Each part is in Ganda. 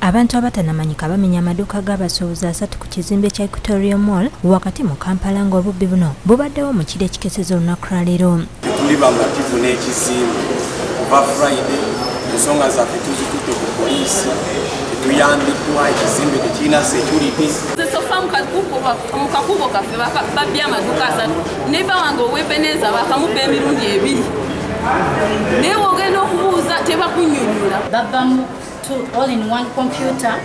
Abantu abatanamanyika bamenya amaduuka g'abasuubuzi 3 ku kizimbe kya Equatorial Mall wakati mu Kampala ng'obubbi buno bubaddewo mu kiro ekikeseza olunaku lwa leero. Tuli bamativu n'ekizimbe kuva Friday ensonga zaffe tuzitutte ku poliisi tetuyambiddwa ekizimbe tekirina security. Mu kakubo kaffe babbye amaduuka 3 neiba wange ow'Ebeneza bakamuba emirundi 2 naye wogenda okubuuza tebakunnyonnyola. Babbamu all-in-one computer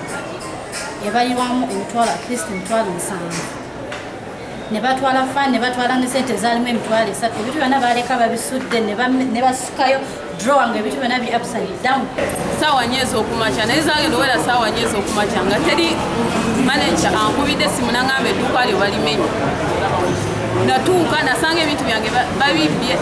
ebalirwamu emitwalo at least emitwalo 7 ne batwala fan ne batwala ne sente zaalimu emitwalo 3 ebintu byonna baleka babisudde ne basukayo drawer ng'ebintu byonna biri upside down. Saawa nyeeza okumakya naye zagenda owera saawa nyeeza okumakya nga teri manager ankubidde simu n'angamba edduuka lyo balimenya. Natuuka nasanga ebintu byange babibbye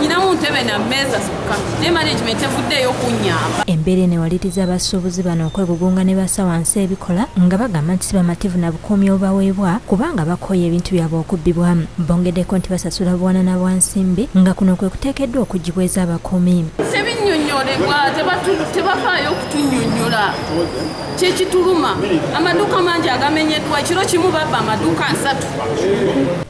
nyinamu ntebe na mmeeza zokka ne management evuddeyo kunnyamba. Embeera enewaliriza abasuubuzi bano okwegugunga ne bassa wansi ebikola nga bagamba nti si bamativu na bukuumi obubaweebwa kubanga bakooye ebintu byabwe okubbibwa. Bongeddeko nti basasula buwana na bwansimbi nga kuno kwe kuteekeddwa okugibweza abakuumi. Tebinnyonnyolebwa tebafaayo okutunnyonnyola kyekituluma. Amaduuka mangi agamenyeddwa ekiro kimu babba amaduuka 3.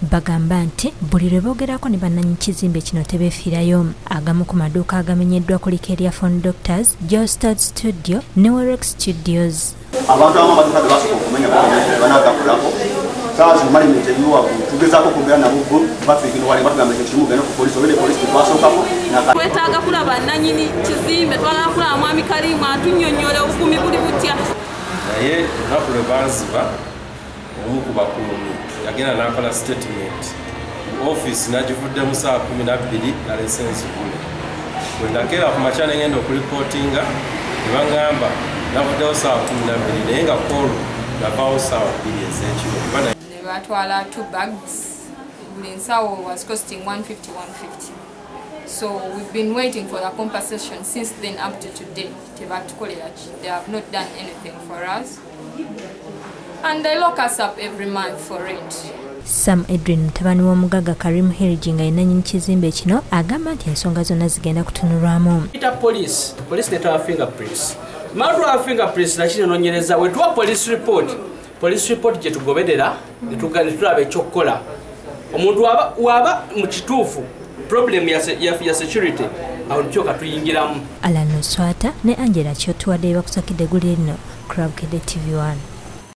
Bagamba nti buli lwe boogerako ne bannanyi kizimbe kino tebeefiirayo. Agamu ku maduuka agamenyeddwa kuliko erya Phone Doctors, Geostad Studio ne Werex Studios. Abantu abamu amaduuka ge basooka okumenya banagakulako saawa zino management ebiwaku tugezaako okwogera nabo bafiikino wali batugamba ekyo kimu genda ku poliisi obedde poliisi tebasookako. Twetaaga kulaba nnannyini kizimbe twagala kulaba mwami Kalimu atunnyonnyole obukuumi buli butya. Naye olunaku lwe banziba omu ku bakuumi yagenda n'akola statement office nagivuddemu saa 12 nalese enzigule. Bwe ndakeera ku makya ne ngenda okuripootinga ne baŋŋamba navuddewo saa 12 naye nga koolu navaawo saa 2 ez'ekiro. Ne batwala 2 bags. Buli nsawo was costing 150. So we've been waiting for the compensation since then up to today. They have not done anything for us. And they lock us up every month for rent. Sam Edwin mutabani w'omugagga Karim Hirji nga yenanyini kizimbe kino agamba nti ensonga zonna zigenda kutunulwamu. Police netwa fingerprints. Malwa fingerprints nakino nonyereza wetuwa police report gye tugoberera netulaba ekyokukola. Omuntu waba mu kituufu problem ya security awo ntyoka tuyingiramu. Alano Swata ne Angela Chotwadde bakusakidde gulino Crab Kede TV1.